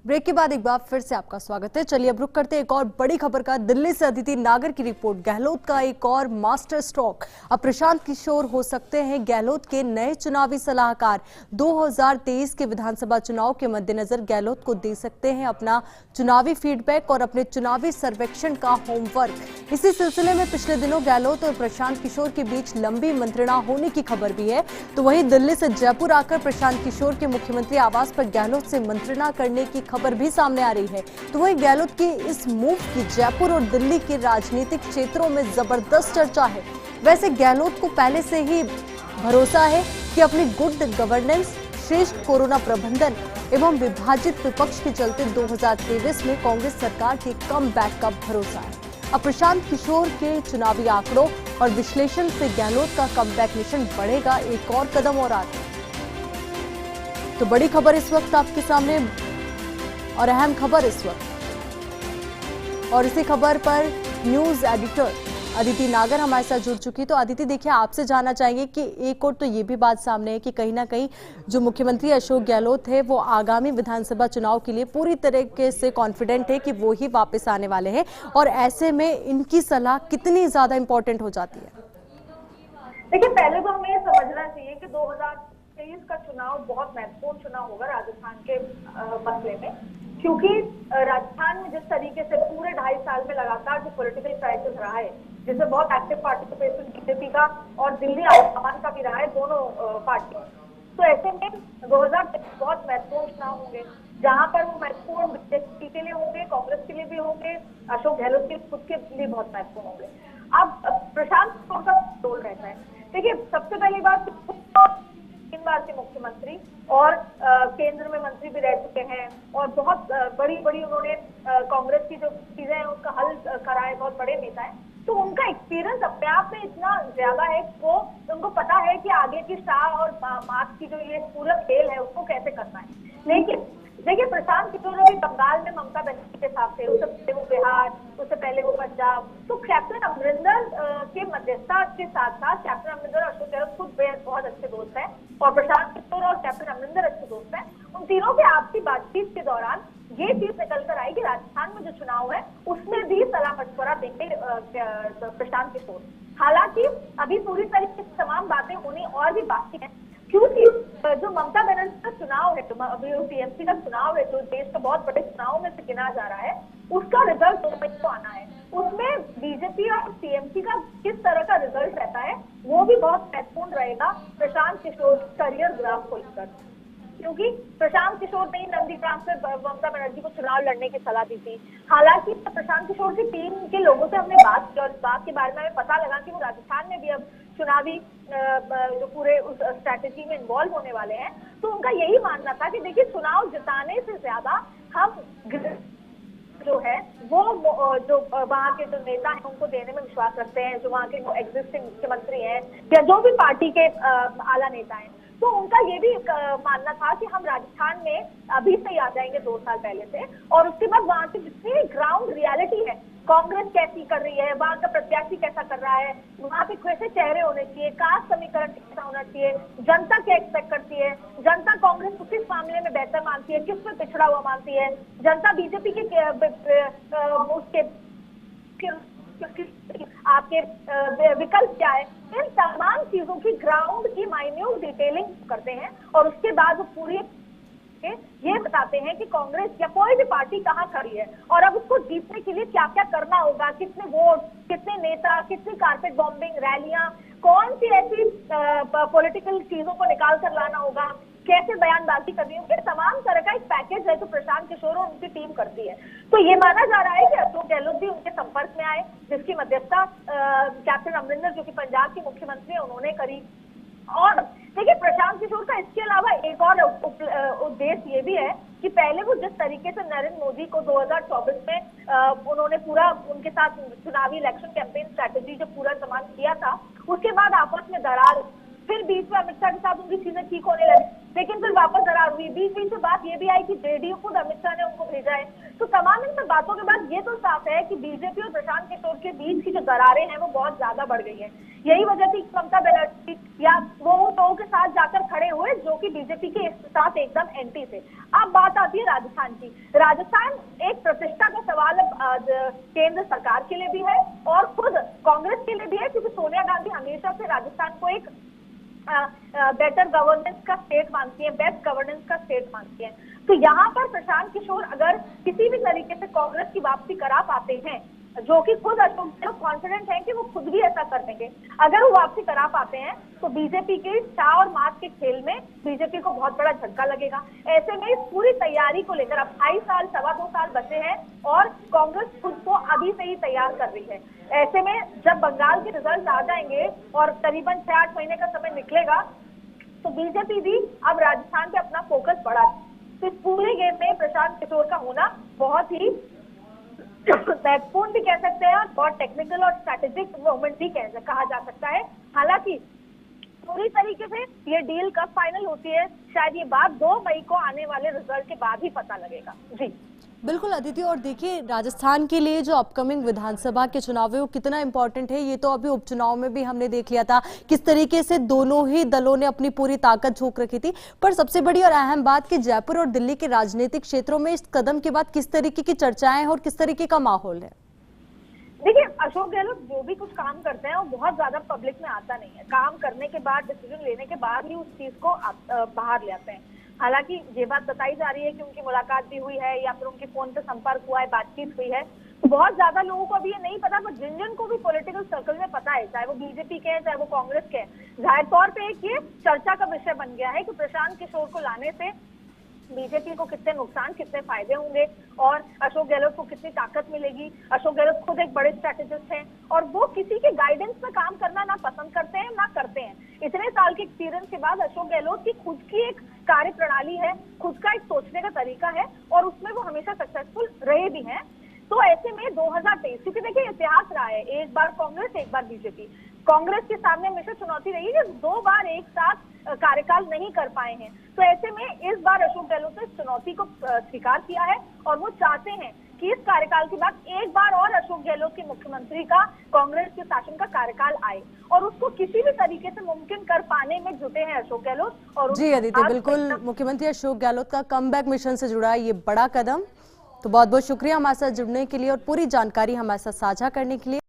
Break के बाद एक बार फिर से आपका स्वागत है। चलिए अब रुक करते हैं एक और बड़ी खबर का। दिल्ली से अदिति नागर की रिपोर्ट। गहलोत का एक और मास्टर स्ट्रोक। अब प्रशांत किशोर हो सकते हैं गहलोत के नए चुनावी सलाहकार। 2023 के विधानसभा चुनाव के मद्देनजर गहलोत को दे सकते हैं अपना चुनावी फीडबैक और अपने चुनावी सर्वेक्षण का होमवर्क। इसी सिलसिले में पिछले दिनों गहलोत और प्रशांत किशोर के बीच लंबी मंत्रणा होने की खबर भी है। तो वहीं दिल्ली से जयपुर आकर प्रशांत किशोर के मुख्यमंत्री आवास पर गहलोत से मंत्रणा करने की खबर भी सामने आ रही है। तो वहीं गहलोत की इस मूव की जयपुर और दिल्ली के राजनीतिक क्षेत्रों में जबरदस्त चर्चा है। वैसे गहलोत को पहले से ही भरोसा है कि अपनी गुड गवर्नेंस, श्रेष्ठ कोरोना प्रबंधन एवं विभाजित विपक्ष के चलते 2023 में कांग्रेस सरकार के कमबैक का भरोसा है। अब प्रशांत किशोर के चुनावी आंकड़ों और विश्लेषण से गहलोत का कमबैक मिशन बढ़ेगा एक और कदम और आगे। तो बड़ी खबर इस वक्त आपके सामने और अहम खबर इस वक्त, और इसी खबर पर न्यूज एडिटर अदिति नागर हमारे साथ जुड़ चुकी। तो अदिति देखिए, आपसे जानना चाहेंगे कि एक और तो ये भी बात सामने है कि कहीं ना कहीं जो मुख्यमंत्री अशोक गहलोत है वो आगामी विधानसभा चुनाव के लिए पूरी तरीके से कॉन्फिडेंट है कि वो ही वापस आने वाले हैं, और ऐसे में इनकी सलाह कितनी ज्यादा इंपॉर्टेंट हो जाती है? देखिए, पहले तो हमें ये समझना चाहिए कि 2023 का चुनाव बहुत महत्वपूर्ण चुनाव होगा राजस्थान के मसले में, क्योंकि राजस्थान में जिस तरीके से पूरे 2.5 साल में लगातार जो पॉलिटिकल क्राइसिस रहा है, जिसमें बहुत एक्टिव पार्टिसिपेशन बीजेपी का और दिल्ली आवाम का भी रहा है, दोनों पार्टियों। तो ऐसे में 2023 बहुत महत्वपूर्ण चुनाव होंगे, जहां पर वो महत्वपूर्ण बीजेपी के लिए होंगे, कांग्रेस के लिए भी होंगे, अशोक गहलोत के खुद के लिए बहुत महत्वपूर्ण होंगे। अब प्रशांत किशोर का रोल रहता है। देखिए, सबसे पहली बात, 3 बार के मुख्यमंत्री और केंद्र में मंत्री भी रह चुके हैं, और बहुत बड़ी बड़ी उन्होंने कांग्रेस की जो चीजें हैं उसका हल करा है, बहुत बड़े नेता है। तो उनका एक्सपीरियंस अपने आप में इतना ज्यादा है, वो उनको पता है कि आगे की शाह और मात की जो ये पूरा खेल है उसको कैसे करना है। लेकिन देखिए, प्रशांत किशोर भी बंगाल में ममता बनर्जी के साथ थे, उससे पहले वो बिहार, उससे पहले वो पंजाब। तो कैप्टन अमरिंदर के मध्यस्थता के साथ साथ कैप्टन अमरिंदर और अशोक गहलोत खुद बहुत अच्छे दोस्त हैं, और प्रशांत किशोर और कैप्टन अमरिंदर अच्छे दोस्त हैं। उन तीनों के आपसी बातचीत के दौरान ये चीज निकल कर आई कि राजस्थान में जो चुनाव है उसमें भी सलाह मशवरा देंगे प्रशांत किशोर। हालांकि अभी पूरी तरीके से तमाम बातें होनी और भी बाकी है, क्योंकि जो ममता बनर्जी का चुनाव है, अभी टीएमसी का चुनाव है, जो देश का बहुत बड़े चुनाव में से गिना जा रहा है, उसका रिजल्ट 2 मई को आना है। उसमें बीजेपी और टीएमसी का किस तरह का रिजल्ट रहता है वो भी बहुत महत्वपूर्ण रहेगा प्रशांत किशोर करियर ग्राफ को लेकर, क्योंकि प्रशांत किशोर ने नंदीग्राम से ममता बनर्जी को चुनाव लड़ने की सलाह दी थी। हालांकि प्रशांत किशोर की टीम के लोगों से हमने बात की और इस बात के बारे में हमें पता लगा कि वो राजस्थान में भी अब चुनावी जो पूरे उस स्ट्रैटेजी में इन्वॉल्व होने वाले हैं। तो उनका यही मानना था कि देखिए, चुनाव जिताने से ज्यादा हम जो है वो जो वहाँ के जो नेता हैं उनको देने में विश्वास रखते हैं, जो वहाँ के एग्जिस्टिंग मुख्यमंत्री हैं या जो भी पार्टी के आला नेता हैं। तो उनका ये भी मानना था कि हम राजस्थान में अभी से ही आ जाएंगे 2 साल पहले से, और उसके बाद वहाँ की जितनी ग्राउंड रियलिटी है, कांग्रेस कैसी कर रही है, वहाँ का प्रत्याशी कैसा कर रहा है, वहाँ पे कैसे चेहरे होने चाहिए, कास्ट समीकरण कैसा होना चाहिए, जनता क्या एक्सपेक्ट करती है, जनता कांग्रेस को किस मामले में बेहतर मानती है, किस में पिछड़ा हुआ मानती है, जनता बीजेपी के उसके आपके विकल्प क्या है, इन तमाम चीजों की ग्राउंड की माइन्यूट डिटेलिंग करते हैं, और उसके बाद वो पूरी ये बताते हैं कि कांग्रेस या कोई भी पार्टी कहाँ खड़ी है, और अब उसको जीतने के लिए क्या क्या करना होगा, कितने वोट, कितने नेता, कितनी कारपेट बॉम्बिंग रैलियां, कौन सी ऐसी पॉलिटिकल चीजों को निकाल कर लाना होगा, कैसे बयानबाजी करनी होगी, तमाम तरह का एक पैकेज है जो प्रशांत किशोर और उनकी टीम करती है। तो ये माना जा रहा है कि अशोक गहलोत भी उनके संपर्क में आए, जिसकी मध्यस्थता कैप्टन अमरिंदर जो कि पंजाब के मुख्यमंत्री है उन्होंने करी। और देखिए, प्रशांत किशोर का इसके अलावा एक और उद्देश्य ये भी है कि पहले वो जिस तरीके से नरेंद्र मोदी को 2024 में उन्होंने पूरा उनके साथ चुनावी इलेक्शन कैंपेन स्ट्रैटेजी जो पूरा सामान किया था, उसके बाद आपस में दरार, फिर बीच में अमित शाह के साथ उनकी चीजें ठीक होने लगी, लेकिन फिर वापस दरार हुई। बीच बीच में बात ये भी आई कि जेडीयू खुद अमित शाह ने उनको भेजा है। तो तमाम इन सब बातों के बाद ये तो साफ है कि बीजेपी और प्रशांत किशोर के बीच की जो दरारें हैं वो बहुत ज्यादा बढ़ गई है। यही वजह थी ममता बनर्जी या वो उन लोगों के साथ जाकर खड़े हुए जो कि बीजेपी के साथ एकदम एंटी थे। अब बात आती है राजस्थान की। राजस्थान एक प्रतिष्ठा का सवाल केंद्र सरकार के लिए भी है और खुद कांग्रेस के लिए भी है, क्योंकि सोनिया गांधी हमेशा से राजस्थान को एक बेटर गवर्नेंस का स्टेट मानती है, बेस्ट गवर्नेंस का स्टेट मानती है। तो यहाँ पर प्रशांत किशोर अगर किसी भी तरीके से कांग्रेस की वापसी करा पाते हैं, जो कि खुद अशोक गहलोत कॉन्फिडेंट है कि वो खुद भी ऐसा कर देंगे, अगर वो वापसी करा पाते हैं तो बीजेपी के चाव और मात के खेल में बीजेपी को बहुत बड़ा झटका लगेगा। ऐसे में इस पूरी तैयारी को लेकर अब 2.5 साल 2.25 साल बचे हैं और कांग्रेस खुद को अभी से ही तैयार कर रही है। ऐसे में जब बंगाल के रिजल्ट आ जाएंगे और करीबन 6-8 महीने का समय निकलेगा तो बीजेपी भी अब राजस्थान पे अपना फोकस बढ़ा। तो इस पूरे गेम में प्रशांत किशोर का होना बहुत ही महत्वपूर्ण भी कह सकते हैं और टेक्निकल और स्ट्रेटेजिक मूवमेंट भी कहा जा सकता है। हालांकि पूरी तरीके से ये डील कब फाइनल होती है, शायद ये बात 2 मई को आने वाले रिजल्ट के बाद ही पता लगेगा। जी बिल्कुल अदिति, और देखिए राजस्थान के लिए जो अपकमिंग विधानसभा के चुनाव है वो कितना इंपॉर्टेंट है, ये तो अभी उपचुनाव में भी हमने देख लिया था किस तरीके से दोनों ही दलों ने अपनी पूरी ताकत झोंक रखी थी। पर सबसे बड़ी और अहम बात कि जयपुर और दिल्ली के राजनीतिक क्षेत्रों में इस कदम के बाद किस तरीके की चर्चाएं हैं और किस तरीके का माहौल है। देखिए, अशोक गहलोत जो भी कुछ काम करते हैं वो बहुत ज्यादा पब्लिक में आता नहीं है। काम करने के बाद, डिसीजन लेने के बाद ही उस चीज को बाहर ले आते हैं। हालांकि ये बात बताई जा रही है कि उनकी मुलाकात भी हुई है या फिर उनके फोन पे संपर्क हुआ है, बातचीत हुई है। तो बहुत ज्यादा लोगों को अभी ये नहीं पता, पर जिन जिन को भी पॉलिटिकल सर्कल में पता है, चाहे वो बीजेपी के हैं चाहे वो कांग्रेस के हैं, जाहिर तौर पे एक ये चर्चा का विषय बन गया है कि प्रशांत किशोर को लाने से बीजेपी को कितने नुकसान कितने फायदे होंगे और अशोक गहलोत को कितनी ताकत मिलेगी। अशोक गहलोत खुद एक बड़े स्ट्रेटेजिस्ट हैं और वो किसी के गाइडेंस में काम करना ना पसंद करते हैं ना करते हैं। इतने साल के एक्सपीरियंस के बाद अशोक गहलोत की खुद की एक कार्य प्रणाली है, खुद का एक सोचने का तरीका है और उसमें वो हमेशा सक्सेसफुल रहे भी हैं। तो ऐसे में 2023, क्योंकि देखिए इतिहास रहा है, एक बार कांग्रेस एक बार बीजेपी, कांग्रेस के सामने हमेशा चुनौती रही है, 2 बार एक साथ कार्यकाल नहीं कर पाए हैं। तो ऐसे में इस बार अशोक गहलोत ने इस चुनौती को स्वीकार किया है और वो चाहते हैं कि इस कार्यकाल के बाद एक बार और अशोक गहलोत के मुख्यमंत्री का कांग्रेस के शासन का कार्यकाल आए और उसको किसी भी तरीके से मुमकिन कर पाने में जुटे हैं अशोक गहलोत। और जी अदिति, बिल्कुल मुख्यमंत्री अशोक गहलोत का कमबैक मिशन से जुड़ा ये बड़ा कदम। तो बहुत बहुत शुक्रिया हमारे साथ जुड़ने के लिए और पूरी जानकारी हमारे साथ साझा करने के लिए।